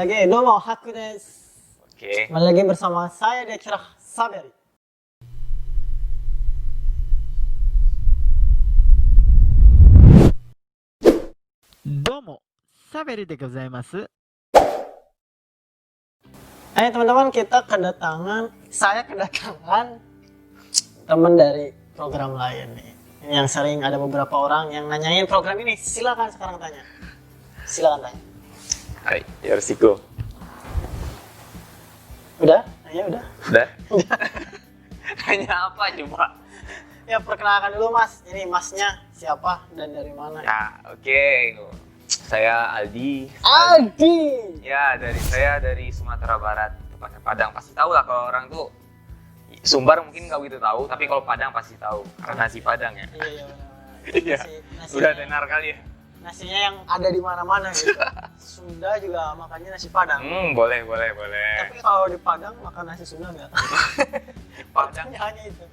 Lagi, domo, Haku desu. Oke. Kembali lagi bersama saya di acara Saberi. Domo, Saberi de gozaimasu. Teman-teman, saya kedatangan teman dari program lain nih. Yang sering ada beberapa orang yang nanyain program ini. Silakan sekarang tanya. Silakan tanya. Hai, Yoroshiku. Udah? Nanya udah? Udah? Tanya apa coba? Ya perkenalkan dulu mas. Ini masnya siapa dan dari mana? Ya, oke. Saya Aldi. Aldi. Ya, saya dari Sumatera Barat, tepatnya Padang. Pasti tahu lah kalau orang tuh Sumbar mungkin nggak begitu tahu, tapi kalau Padang pasti tahu karena nasi Padang ya. Iya. Iya. Udah tenar kali ya. Nasinya yang ada di mana-mana gitu. Sunda juga makannya nasi Padang. Boleh. Tapi kalau di Padang makan nasi Sunda nggak? Padang Hanya itu.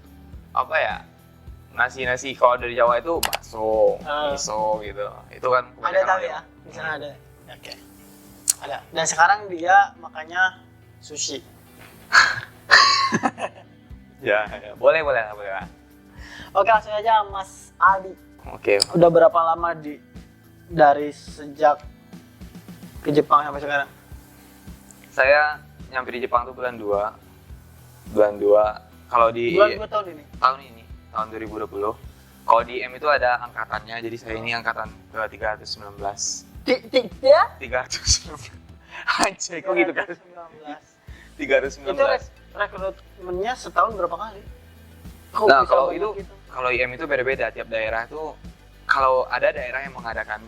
apa ya? Nasi kalau dari Jawa itu bakso, Ah. miso gitu. Itu kan Ada kebanyakan tahu orang ya? Jawa. Di sana ada. Oke. Ada. Dan sekarang dia makannya sushi. Ya, boleh lah. Oke, langsung aja Mas Aldi. Oke. Udah berapa lama dari sejak ke Jepang sampai sekarang? Saya nyampe di Jepang tuh bulan 2. Kalau di Bulan 2 tahun ini. tahun 2020. Kalau di M itu ada angkatannya, jadi saya ini angkatan ke 319. Ya? 319. Anjay, kok gitu kan? 19. 319. Itu rekrutmennya setahun berapa kali? Kok Nah, bisa kalau banyak itu gitu? kalau IM itu beda-beda, tiap daerah itu kalau ada daerah yang mengadakan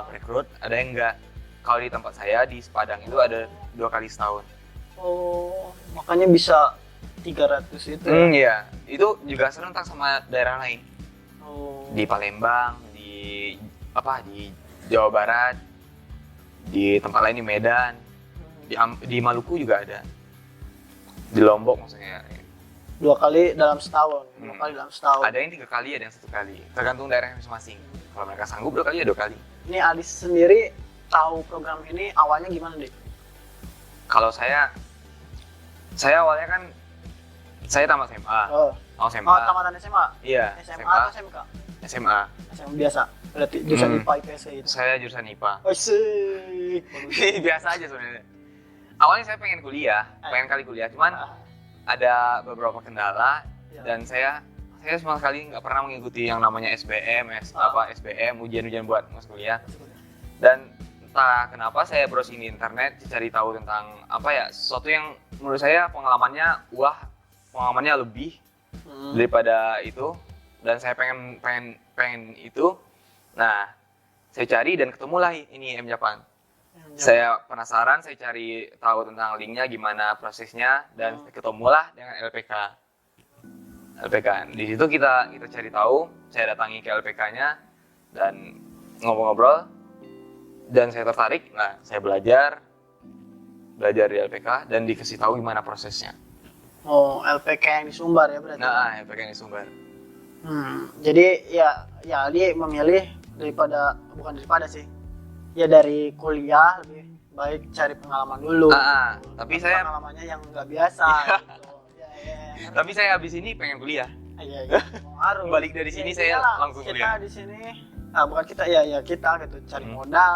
rekrut, ada yang enggak. Kalau di tempat saya di Padang itu ada 2 kali setahun. Oh, makanya bisa 300 itu. Iya, itu juga serentak sama daerah lain. Oh. Di Palembang, di Jawa Barat, di tempat lain di Medan, di Maluku juga ada. Di Lombok maksudnya. 2 kali dalam setahun. 2 Hmm. kali dalam setahun. Ada yang 3 kali, ada yang 1 kali. Tergantung daerah masing-masing. Kalau mereka sanggup 2 kali ya 2 kali. Ini Alis sendiri tahu program ini awalnya gimana deh? Kalau saya awalnya kan saya tamat SMA. Oh, SMA. tamatan SMA. Iya, SMA atau SMK? SMA. SMA biasa. Berarti jurusan IPA IPS itu. Saya jurusan IPA. Oh, sih. Biasa aja sebenarnya. Awalnya saya pengen kali kuliah, cuman ada beberapa kendala dan saya sama sekali nggak pernah mengikuti yang namanya SBM, SBM, ujian-ujian buat masuk kuliah. Dan entah kenapa saya browsing di internet cari tahu tentang sesuatu yang menurut saya pengalamannya lebih daripada itu, dan saya pengen itu. Nah, saya cari dan ketemulah ini M Japan. Saya penasaran, saya cari tahu tentang linknya gimana prosesnya, dan ketemulah dengan LPK. Di situ kita cari tahu, saya datangi ke LPK-nya dan ngobrol-ngobrol, dan saya tertarik. Nah, saya belajar di LPK dan dikasih tahu gimana prosesnya. Oh, LPK yang di Sumbar ya berarti. Nah, LPK di Sumbar. Jadi ya dia memilih ya dari kuliah lebih baik cari pengalaman dulu. Tapi saya pengalamannya yang nggak biasa gitu. Ya. Tapi saya habis ini pengen kuliah. Iya. Harus. Balik dari sini saya iyalah, langsung kuliah. Kita di sini, bukan kita kita gitu cari modal.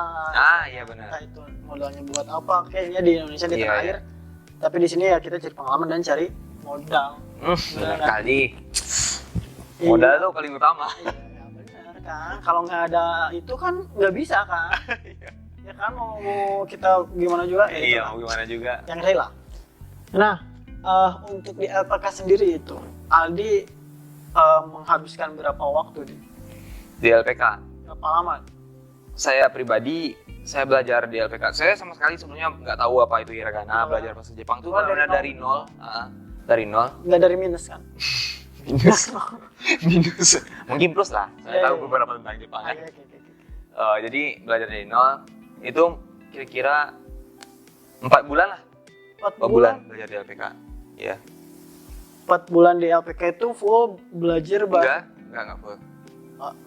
Iya benar. Entah itu modalnya buat apa? Kayaknya di Indonesia di Iya, tanah air. Tapi di sini ya kita cari pengalaman dan cari modal. Benar kali. Iya. Modal tuh paling utama. Iya, benar kan. Kalau nggak ada itu kan nggak bisa kan. Ya kan mau kita gimana juga. Iya, mau gimana juga. Yang rela. Nah, untuk di LPK sendiri itu, Aldi menghabiskan berapa waktu Di LPK. Berapa lama? Saya pribadi, saya belajar di LPK. Saya sama sekali sebelumnya nggak tahu apa itu hiragana, belajar bahasa Jepang tuh benar-benar dari nol. Dari nol. Nggak dari minus kan? Minus. Mungkin plus lah. Saya tahu beberapa tentang Jepang kan. Jadi belajar dari nol itu kira-kira 4 bulan lah. 4 bulan belajar di LPK. Iya. 4 bulan di LPK itu full belajar bahasa? Enggak full.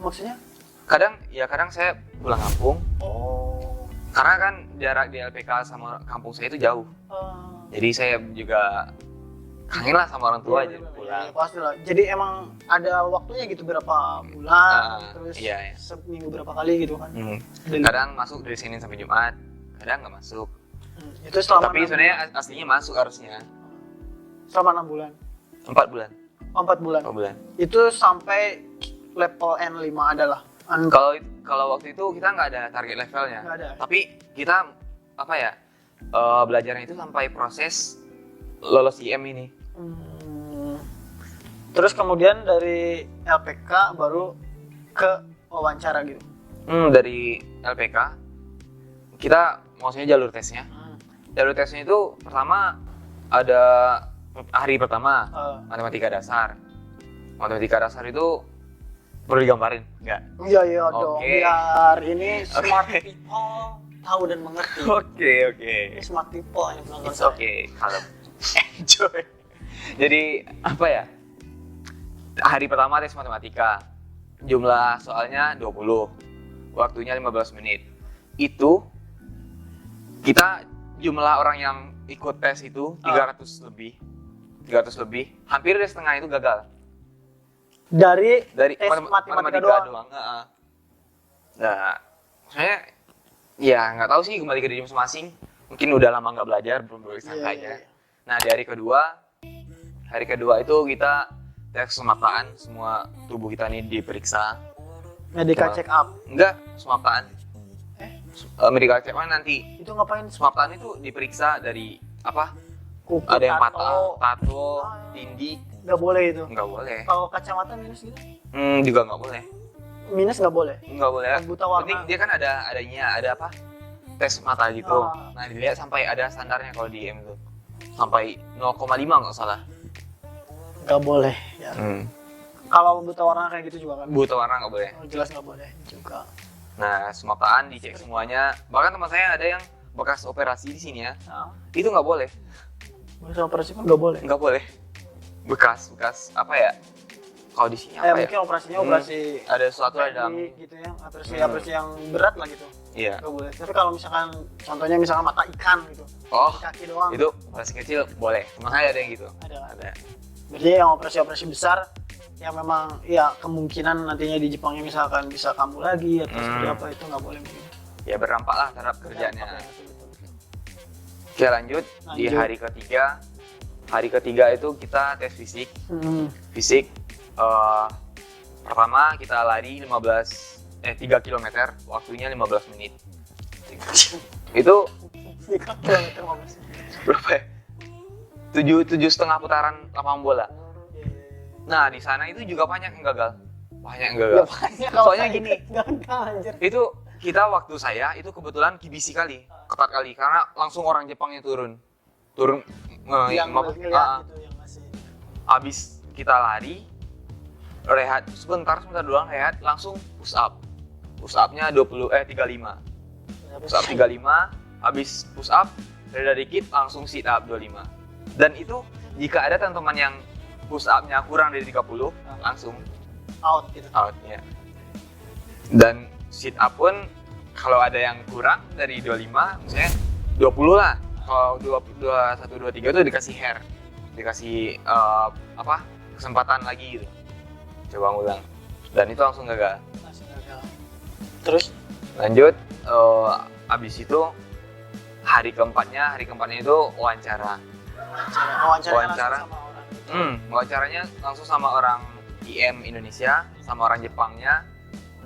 Maksudnya? Kadang saya pulang kampung. Oh. Karena kan jarak di LPK sama kampung saya itu jauh. Jadi saya juga kangen lah sama orang tua aja pulang. Ya, pasti lah. Jadi emang ada waktunya gitu berapa bulan, terus iya. seminggu berapa kali gitu kan. Kadang masuk dari Senin sampai Jumat, kadang nggak masuk. Itu selama Tapi sebenarnya aslinya masuk harusnya. selama 6 bulan. 4 bulan. 4 bulan. 4 bulan. Itu sampai level N5 adalah. Kalau waktu itu kita nggak ada target levelnya. Nggak ada. Tapi kita apa ya? Belajarnya itu sampai proses lolos IM ini. Terus kemudian dari LPK baru ke wawancara gitu. Dari LPK kita maksudnya jalur tesnya. Jalur tesnya itu pertama ada hari pertama matematika dasar. Matematika dasar itu perlu digambarin, enggak? Iya dong. Oke. Biar ini smart people tahu dan mengerti. Oke. Ini smart people yang penonton It's saya. okay, kalem. Enjoy. Jadi apa ya? Hari pertama tes matematika. Jumlah soalnya 20. Waktunya 15 menit. Itu kita jumlah orang yang ikut tes itu 300 lebih. 300 lebih. Hampir dari setengah itu gagal. Dari tes matematika doang. Nah, saya ya nggak tahu sih, kembali ke diri masing-masing. Mungkin udah lama nggak belajar, belum bersangka aja. Nah, di hari kedua itu kita tes kemataan, semua tubuh kita ini diperiksa. medical check up. Enggak, semataan. Medical check up nanti. Itu ngapain? Semataan itu diperiksa dari apa? Kuku, Ada yang tato. patah, tato, tindih. Nggak boleh itu. Nggak boleh. Kalau kacamata minus gitu? Juga nggak boleh. Minus nggak boleh. Nggak boleh. Buta warna. Penting dia kan ada apa? Tes mata gitu. Nah, dilihat sampai ada standarnya kalau di IM itu. Sampai 0,5 nggak salah. Nggak boleh. Ya. Kalau buta warna kayak gitu juga kan? Buta warna nggak boleh. Jelas nggak boleh juga. Nah, semataan dicek semuanya. Bahkan teman saya ada yang bekas operasi di sini ya. Nah, Itu nggak boleh. bahasa operasi pun nggak boleh. Nggak boleh. Bekas apa ya? Kalau di sini apa ya? Mungkin operasinya operasi Ada sesuatu di dalam. gitu ya, operasi yang berat lah gitu. Iya. Nggak boleh. Tapi kalau misalkan contohnya misalkan mata ikan gitu, Oh, kaki doang. itu operasi kecil boleh. Teman saya ada yang gitu. Ada. Berarti yang operasi besar yang memang ya kemungkinan nantinya di Jepangnya misalkan bisa kambuh lagi atau seperti apa, itu nggak boleh mungkin. Ya berdampak lah terhadap kerjanya. Betul. Oke, lanjut. Di hari ketiga. Hari ketiga itu kita tes fisik. Fisik pertama kita lari 3 km, waktunya 15 menit. Itu 3 kilometer berapa ya? 7,5 putaran lapangan bola. Nah, di sana itu juga banyak yang gagal. Ya, banyak. Soalnya gini, gagal anjir. itu kita waktu saya itu kebetulan kibisi kali, ketat kali karena langsung orang Jepangnya turun Yang ngeliat gitu yang masih. Habis kita lari, rehat sebentar doang, rehat langsung push up. Push up-nya 35. Push up 35, habis push up reda dikit langsung sit up 25. Dan itu jika ada teman-teman yang push up-nya kurang dari 30, langsung out gitu. out ya. Dan sit up pun kalau ada yang kurang dari 25, misalnya 20 lah. Kalau 21, 23 itu dikasih hair, dikasih kesempatan lagi gitu. Coba ngulang. Dan itu langsung gagal. Terus Lanjut, abis itu hari keempatnya itu wawancara. wawancara sama orang gitu. Wawancaranya langsung sama orang IM Indonesia, sama orang Jepangnya,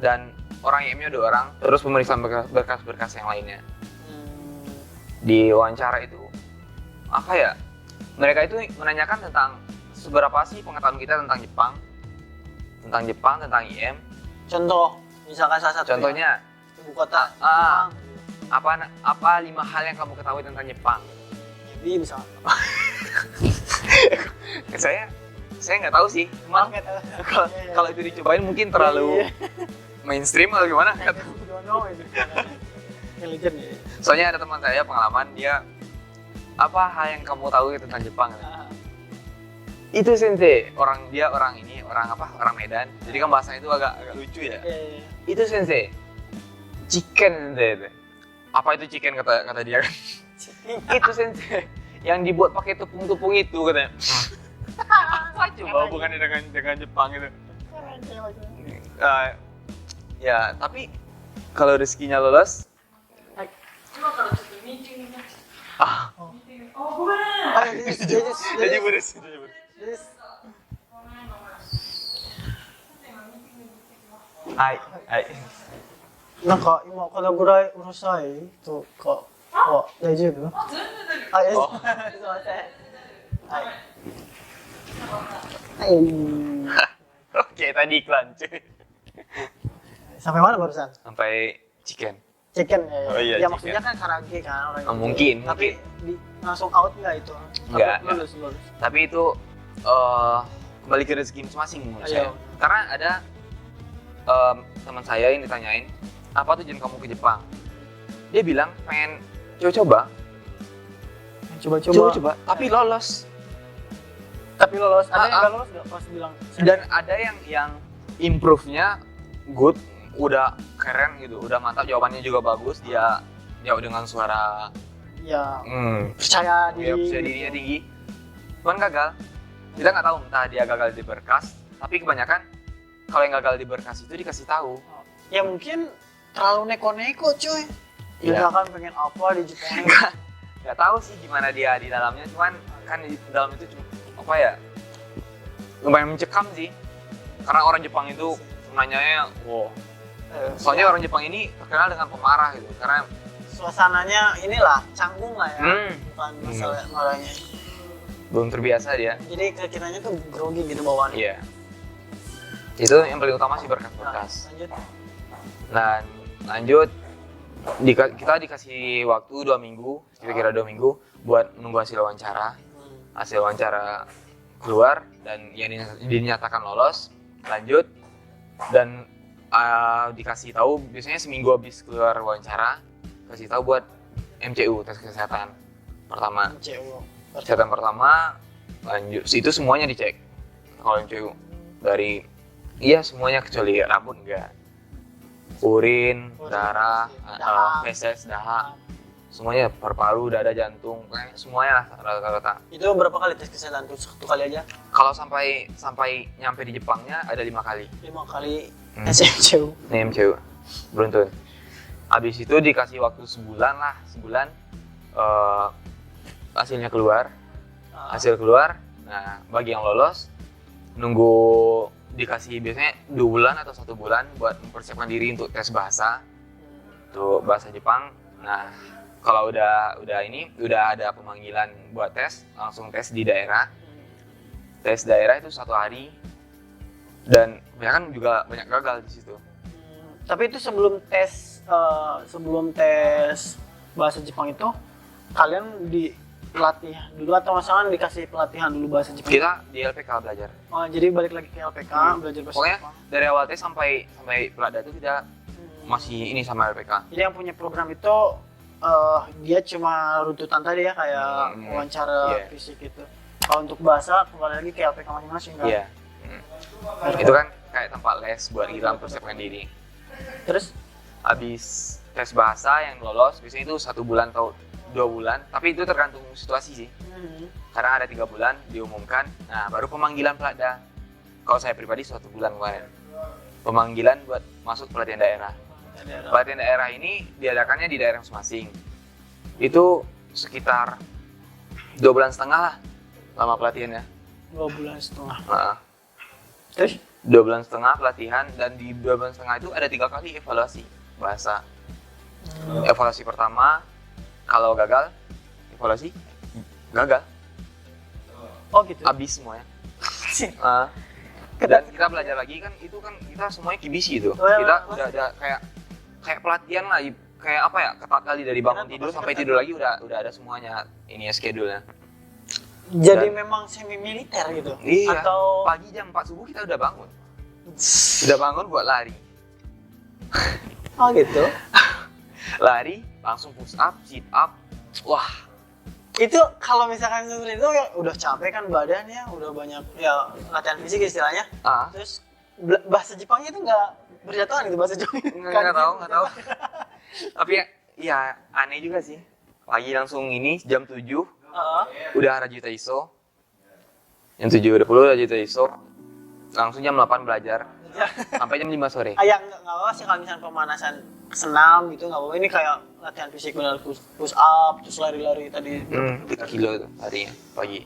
dan orang IM-nya 2 orang, terus pemeriksaan berkas-berkas yang lainnya. Di wawancara itu, apa ya, mereka itu menanyakan tentang seberapa sih pengetahuan kita tentang Jepang, tentang IM. Contoh, misalkan salah satu Contohnya, ibu kota apa 5 hal yang kamu ketahui tentang Jepang? Jadi misalkan Saya nggak tahu sih, cuman kalau itu dicobain mungkin terlalu mainstream atau gimana? Intelligent ya. Soalnya ada teman saya pengalaman, dia apa hal yang kamu tahu tentang Jepang? Itu sensei, orang Medan, jadi kan bahasanya itu agak lucu ya. Itu sensei, chicken sensei itu. apa itu chicken kata dia kan. Itu sensei yang dibuat pakai tepung-tepung itu katanya. Apa coba hubungannya dengan Jepang itu? Ya, tapi kalau rezekinya lolos, jadi beres. はいはいなんか今このぐらいうるさいとかは大丈夫？あ、大丈夫。すいません。はい。はい。 Oke, tadi iklan cuy. Sampai mana barusan? Sampai chicken. Chicken ya. Oh iya, Ya chicken. maksudnya kan karaoke kan orang. Mungkin. Tapi langsung out nggak itu? Nggak. Lulus. Tapi itu kembali ke rezeki masing-masing menurut saya. Ayo. Karena ada teman saya yang ditanyain, apa tujuan kamu ke Jepang? Dia bilang pengen coba-coba, tapi lolos. Tapi lolos. Ada yang nggak lolos nggak pas bilang? Dan ada yang improve-nya good, udah keren gitu, udah mantap, jawabannya juga bagus, dia jawab dengan suara Ya percaya diri. percaya dirinya tinggi. Cuman gagal. Kita nggak tahu entah dia gagal di berkas, tapi kebanyakan kalau yang gagal di berkas itu dikasih tahu. Ya mungkin terlalu neko-neko cuy. Iya. Misalkan pengen apa di Jepang. Nggak tahu sih gimana dia di dalamnya, cuman kan di dalam itu cuma apa ya, lumayan mencekam sih. Karena orang Jepang itu nanyanya, wow. Soalnya orang Jepang ini terkenal dengan pemarah gitu, karena Suasananya inilah canggung lah ya. Bukan masalah marahnya. belum terbiasa dia. Jadi kitanya tuh grogi gitu bawaannya. Iya. Itu yang paling utama sih berkas-berkas. Lanjut. Dan lanjut, kita dikasih waktu 2 minggu, kira-kira 2 minggu buat menunggu hasil wawancara. Hasil wawancara keluar dan yang dinyatakan lolos, lanjut dan dikasih tahu biasanya seminggu habis keluar wawancara, kasih tahu buat MCU, tes kesehatan pertama. Kesehatan pertama, lanjut itu semuanya dicek. Kalau MCU dari semuanya kecuali rambut enggak. Urin, darah, feses, dahak, semuanya, paru-paru, dada, jantung, kayak semuanya lah rata-rata. Itu berapa kali tes kesehatan tuh? 1 kali aja? Kalau sampai nyampe di Jepangnya ada 5 kali. 5 kali tes MCU. Nih MCU, beruntun. Habis itu dikasih waktu sebulan, hasilnya keluar. Hasil keluar, nah bagi yang lolos, nunggu dikasih biasanya 2 bulan atau 1 bulan buat mempersiapkan diri untuk tes bahasa. Untuk bahasa Jepang. Nah, kalau udah ada pemanggilan buat tes, langsung tes di daerah. Tes daerah itu 1 hari. Dan kebanyakan juga banyak gagal di situ. Tapi itu sebelum tes bahasa Jepang itu kalian dilatih dulu atau misalkan dikasih pelatihan dulu bahasa Jepang? Kita di LPK belajar. Oh, jadi balik lagi ke LPK belajar bahasa Pokoknya Jepang. dari awal tes sampai pelada itu kita masih ini sama LPK. Jadi yang punya program itu dia cuma runtutan tadi ya kayak wawancara fisik gitu. Kalau untuk bahasa kembali lagi ke LPK masing-masing kan? Iya. Itu kan kayak tempat les buat kita mempersiapkan diri. Terus habis tes bahasa yang lolos biasanya itu 1 bulan atau 2 bulan, tapi itu tergantung situasi sih. Karena ada 3 bulan diumumkan, nah baru pemanggilan pelada. Kalau saya pribadi 1 bulan kemarin pemanggilan buat masuk pelatihan daerah. Pelatihan daerah ini diadakannya di daerah masing-masing. Itu sekitar 2,5 bulan lah lama pelatihannya. 2,5 bulan. Terus 2,5 bulan pelatihan, dan di 2,5 bulan itu ada 3 kali evaluasi bahasa. Evaluasi pertama, kalau gagal, evaluasi gagal. Oh gitu. Habis semuanya. Dan kita belajar lagi kan, itu kan kita semuanya kibisi itu. Kita udah kayak pelatihan lah, kayak apa ya, ketat kali dari bangun tidur sampai tidur lagi udah ada semuanya ini ya, schedule-nya. Jadi memang semi militer gitu? Iya, atau pagi jam 4 subuh kita udah bangun. Udah bangun buat lari. Oh gitu? Lari, langsung push up, sit up. Wah. Itu kalau misalkan seperti itu ya udah capek kan badannya, udah banyak ya latihan fisik istilahnya. Terus bahasa Jepangnya itu nggak berjatuhan gitu bahasa Jepang. Nggak tahu. Tapi iya aneh juga sih. Pagi langsung ini jam 7 udah Rajita ISO. Jam 7 udah pulang Rajita ISO. Langsung jam 8 belajar sampai jam 5 sore. Ya nggak apa sih kalau misalnya pemanasan senam gitu nggak apa-apa. Ini kayak latihan fisik benar push up terus lari-lari tadi 3 kilo tuh harinya pagi.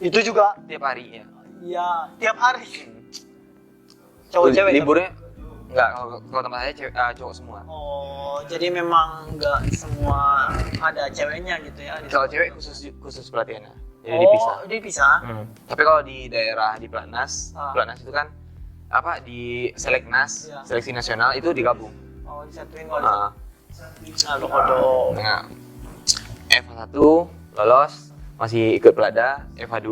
itu juga Tiap hari ya. ya tiap hari. Cowok cewek liburnya enggak, kalau tempat saya cowok semua. Oh, jadi memang nggak semua ada ceweknya gitu ya? Kalau cewek khusus pelatihannya, jadi dipisah. Dipisah. Tapi kalau di daerah di Platnas, Platnas itu kan apa di Seleknas, Iya. seleksi nasional itu digabung. Oh, disatuin kalau kodok. Nah, FH1 lolos, masih ikut Plada, FH2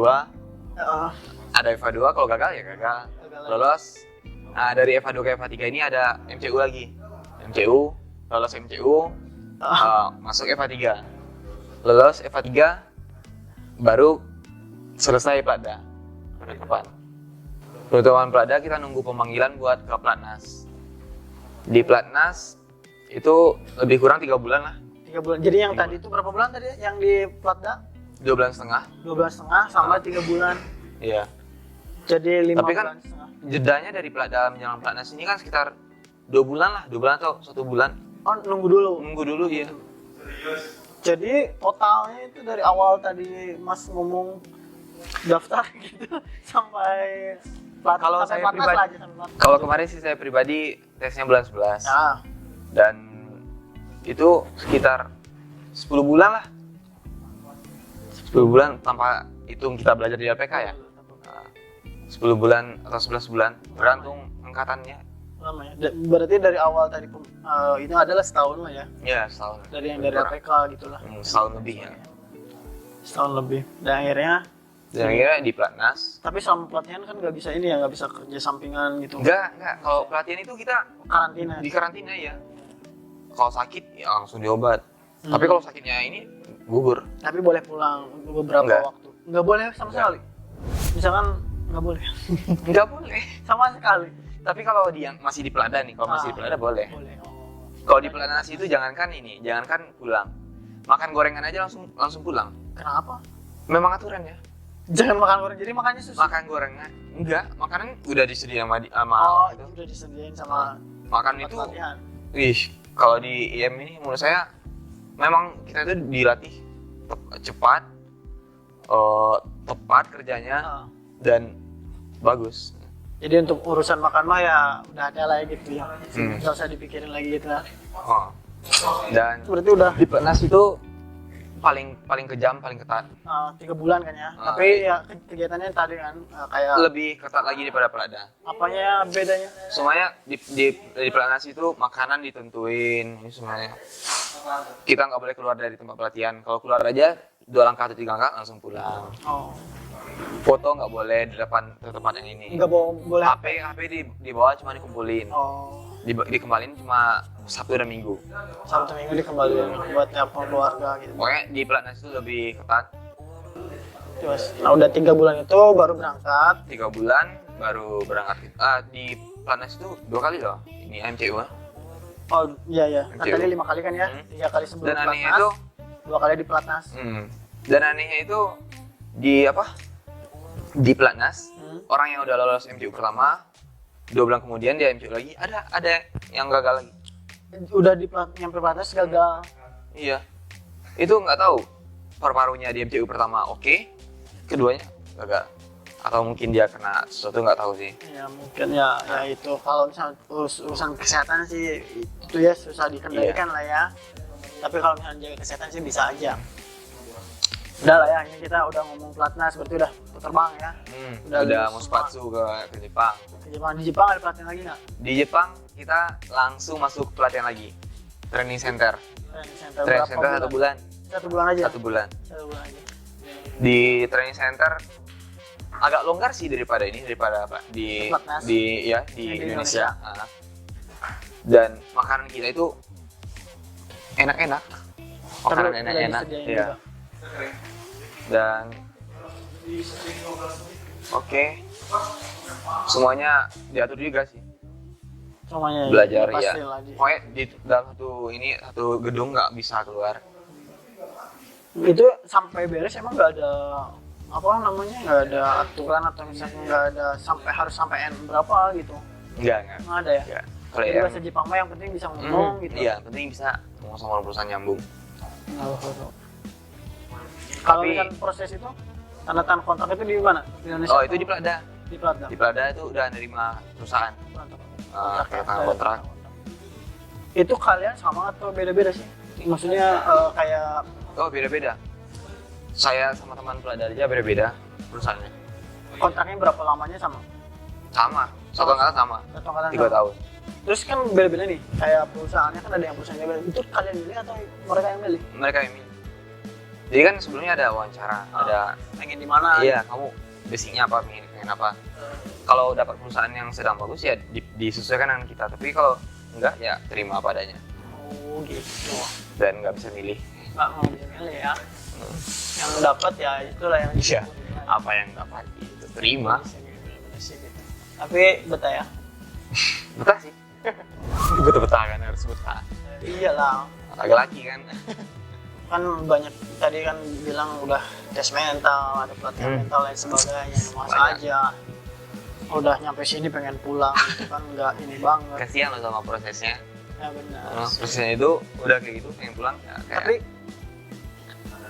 ada FH2, kalau gagal ya gagal. Lolos. Nah, dari FH2 ke FH3 ini ada MCU lagi. MCU, lolos MCU, masuk FH3. Lolos FH3, baru selesai Plada. Penutupan. Penutupan Plada kita nunggu pemanggilan buat ke Platnas. Di Platnas itu lebih kurang 3 bulan lah. 3 bulan. Jadi yang tadi itu berapa bulan tadi yang di Platda? 2 bulan setengah. 2 bulan setengah sama 3 bulan. Iya. Jadi 5 Tapi bulan kan setengah. jedanya dari Plada menjelang Platnas ini kan sekitar 2 bulan lah, 2 bulan atau 1 bulan. Oh, nunggu dulu. Nunggu dulu ya. Jadi totalnya itu dari awal tadi Mas ngomong daftar gitu sampai Kalau sampai saya Platnas pribadi- lah aja, sampai Platnas. Kalau kemarin sih saya pribadi tesnya bulan 11. Ya. Dan itu sekitar 10 bulan lah. 10 bulan tanpa hitung kita belajar di LPK ya. Nah, 10 bulan atau 11 bulan tergantung angkatannya. Lama ya. Berarti dari awal tadi itu adalah setahun lah ya. Ya, setahun. Dari yang dari Kurang. APK gitulah. Setahun lebih ya. Setahun lebih. Dan akhirnya Dan akhirnya di Platnas. tapi selama pelatihan kan nggak bisa ini ya, nggak bisa kerja sampingan gitu. Enggak. Kalau pelatihan itu kita Karantina. di karantina ya. Kalau sakit ya langsung diobat. Tapi kalau sakitnya ini gugur. Tapi boleh pulang beberapa Nggak. waktu. Nggak boleh sama Nggak. sekali. Misalkan nggak boleh. Enggak boleh. Sama sekali. Tapi kalau di yang masih di Plada nih, kalau masih di Plada boleh. Boleh. Kalau di Platnas itu jangankan pulang. Makan gorengan aja langsung pulang. Kenapa? Memang aturannya. Jangan makan goreng. Jadi makannya susu. Makan gorengan enggak, makanan udah disediain sama Oh, gitu. itu udah disediain sama Makan tempat itu pelatihan. kalau di IM ini menurut saya memang kita itu dilatih cepat, tepat kerjanya dan bagus. Jadi untuk urusan makan mah ya udah ada lah ya gitu ya. Nggak usah dipikirin lagi gitu lah. Oh. Dan Berarti udah di Platnas itu paling kejam, paling ketat. 3 bulan kan ya. Tapi ya kegiatannya tadi kan kayak Lebih ketat lagi daripada Plada. apanya bedanya? Semuanya di Platnas itu makanan ditentuin ini semuanya. Kita nggak boleh keluar dari tempat pelatihan. Kalau keluar aja 2 langkah atau 3 langkah langsung pulang. Oh, Foto nggak boleh di depan tempat yang ini. nggak boleh. HP di bawah cuma dikumpulin. Oh, Dikembalin cuma Sabtu dan Minggu. Sabtu Minggu dikembaliin buat nyapa keluarga gitu. Pokoknya di Platnas itu lebih ketat. Terus, nah udah 3 bulan itu baru berangkat. 3 bulan baru berangkat. Di Platnas itu 2 kali loh. Ini MCU. Oh iya ya. Kan MCU. tadi 5 kali kan ya. 3 kali sebelum Dan anehnya Platnas, itu 2 kali di Platnas. Dan anehnya itu di di Platnas orang yang udah lolos MCU pertama 2 bulan kemudian dia MCU lagi ada yang gagal lagi. Udah nyampe Platnas gagal. Iya, itu nggak tahu paru-parunya di MCU pertama oke, keduanya gagal atau mungkin dia kena sesuatu, nggak tahu sih. Ya mungkin ya itu kalau misalnya urusan kesehatan sih itu ya susah dikendalikan lah ya. Tapi kalau misalnya jaga kesehatan sih bisa aja. Udah lah ya, ini kita udah ngomong Platnas berarti udah terbang ya. Udah lulus mau sepatu ke Jepang. Ke Jepang. Di Jepang ada pelatihan lagi nggak? Di Jepang kita langsung masuk pelatihan lagi, training center. Berapa Training center 1 bulan. 1 bulan aja. 1 bulan. 1 bulan aja. Di training center agak longgar sih daripada apa di Platnas. di Di Indonesia. Dan makanan kita itu enak-enak. Makanan Udah enak-enak. disediain Iya. juga. Dan oke. Semuanya diatur juga sih. Semuanya belajar ya. pasti lagi. Pokoknya di dalam satu gedung nggak bisa keluar. Itu sampai beres emang nggak ada apa namanya, nggak ada aturan atau misalnya nggak ada harus sampai N berapa gitu? Nggak. Nggak ada ya? Nggak. Kalau Jadi yang bahasa Jepang mah yang penting bisa ngomong gitu. Iya, penting bisa ngomong sama perusahaan nyambung. Kalau Tapi- misalkan proses itu tanda tangan kontrak itu di mana? Di Indonesia? Oh, itu di Plada. Di Plata. Di Plada itu udah nerima perusahaan. Kayak tanda kontrak. Itu kalian sama atau beda-beda sih? Maksudnya kayak Oh, beda-beda. Saya sama teman Plada aja beda-beda perusahaannya. kontraknya berapa lamanya sama? Sama. Satu angkatan sama. Satu angkatan 3 sama? tahun. Terus kan beda-beda nih, kayak perusahaannya kan ada yang perusahaannya beda. Itu kalian milih atau mereka yang milih? Mereka yang milih. Jadi kan sebelumnya ada wawancara, ada Pengen di mana? iya kamu basicnya apa, pengen apa. Kalau dapat perusahaan yang sedang bagus ya disesuaikan dengan kita. Tapi kalau enggak ya terima apa adanya Oh gitu. dan nggak bisa milih. Nggak mau bisa milih ya. Yang dapat ya itulah yang Iya. Apa yang dapat itu terima. Tapi betah ya? Betah sih. Betah kan, harus betah. Iyalah. Laki-laki kan. Kan banyak tadi kan bilang udah tes mental, ada pelatihan mental dan sebagainya, masa Banyak. aja udah nyampe sini pengen pulang gitu kan, nggak ini banget. Kasihan loh sama prosesnya. Ya benar. Prosesnya itu udah kayak gitu pengen pulang ya, kayak Tapi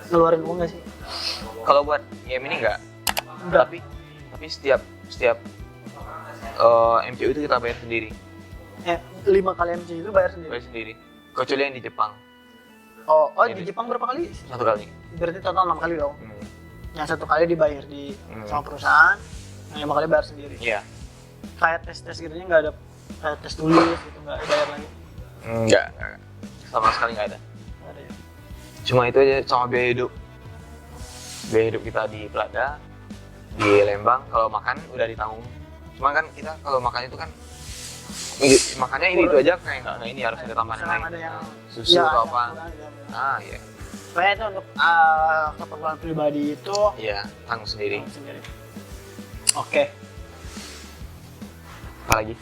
ngeluarin uang nggak sih? kalau buat game ini enggak. Enggak. Tapi setiap MCU itu kita bayar sendiri. 5 kali MC itu bayar sendiri. Bayar sendiri. Kecuali yang di Jepang Oh Ini. di Jepang berapa kali? 1 kali. Berarti total 6 kali dong. Hmm. Yang 1 kali dibayar di Hmm. sama perusahaan, yang 5 kali bayar sendiri. Iya. Kayak tes gitu nggak ada, kayak tes tulis gitu nggak bayar lagi. Enggak. Sama sekali enggak ada. Nggak ada ya. Cuma itu aja sama biaya hidup. Biaya hidup kita di Plada, di Lembang, kalau makan udah ditanggung. Cuma kan kita kalau makan itu kan makannya ini itu aja kayak nggak ini harus ada tambahan Misalnya lain. ada yang Susu ya, atau ada apa. kurang, ya, benar. Ah iya. Pokoknya itu untuk keperluan pribadi itu Iya, tanggung sendiri. sendiri. Oke. Apalagi?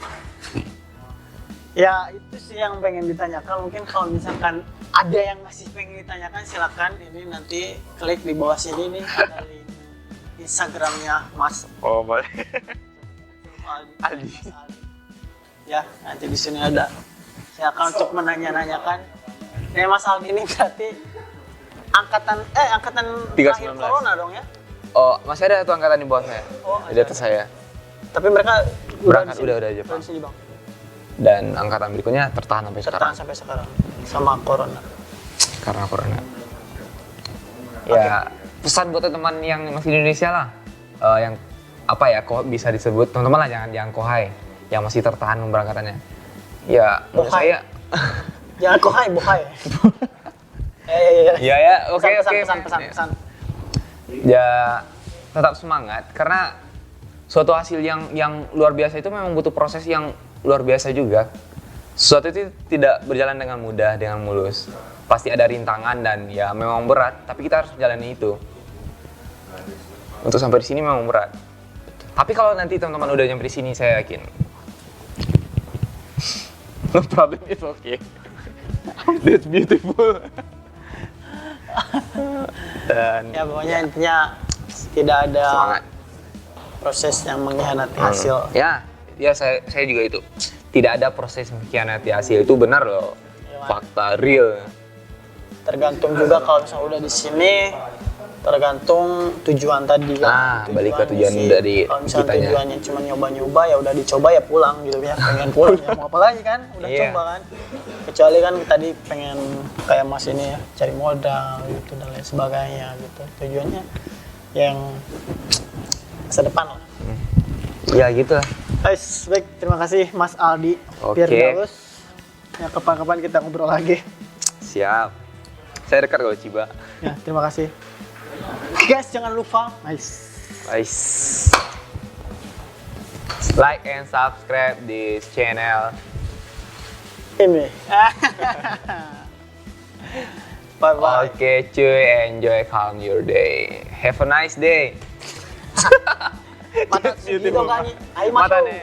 Ya itu sih yang pengen ditanyakan. Mungkin kalau misalkan ada yang masih pengen ditanyakan, silakan ini nanti klik di bawah sini nih, ada link Instagramnya Mas Oh boleh. Aldi. Aldi. Mas Aldi. Ya nanti di sini ada. Silakan untuk menanya-nanyakan. Ini Mas Aldi ini berarti angkatan terakhir 319. corona dong ya? Oh masih ada tuh angkatan di bawah saya. Oh, Di atas saya. Tapi mereka Berangkat, di sini. udah aja, Pak. Udah di sini bang. Dan angkatan berikutnya tertahan sampai sekarang Tertahan sampai sekarang sama corona. karena corona. Ya pesan buat teman-teman yang masih di Indonesia lah, yang apa ya kok bisa disebut teman-teman lah jangan kohai yang masih tertahan pemberangkatannya. Ya menurut Bohai. saya. Jangan kohai, bohai. Ya ya oke Pesan, oke. pesan. Ya tetap semangat karena suatu hasil yang luar biasa itu memang butuh proses yang luar biasa juga. Sesuatu itu tidak berjalan dengan mudah, dengan mulus. Pasti ada rintangan dan ya memang berat, tapi kita harus menjalani itu. Untuk sampai di sini memang berat. Tapi kalau nanti teman-teman udah nyampe di sini, saya yakin. No problem, it's okay. That's beautiful. Dan Ya pokoknya intinya tidak ada semangat. proses yang mengkhianati hasil. Ya saya juga itu. Tidak ada proses mengkhianati hasil, itu benar loh. Fakta real. Tergantung juga kalau misalnya udah di sini, tergantung tujuan tadi kan. Nah, balik ke tujuan sih. dari Kalau misalnya kitanya. tujuannya cuma nyoba-nyoba ya udah dicoba ya pulang gitu ya. Pengen pulang ya mau apa lagi kan? Udah Iya. coba kan. Kecuali kan tadi pengen kayak Mas ini ya, cari modal gitu dan lain sebagainya gitu. Tujuannya yang masa depan lah. Ya gitu lah. Guys, baik, terima kasih Mas Aldi Oke. Firdaus. Ya kapan-kapan kita ngobrol lagi. Siap. Saya dekat kalau Ciba. Ya, terima kasih. Guys, jangan lupa, Guys. Like and subscribe this channel. ini. Bye bye. Oke cuy, enjoy calm your day. Have a nice day. Mata Beautiful. Ayo Mata masuk. nih.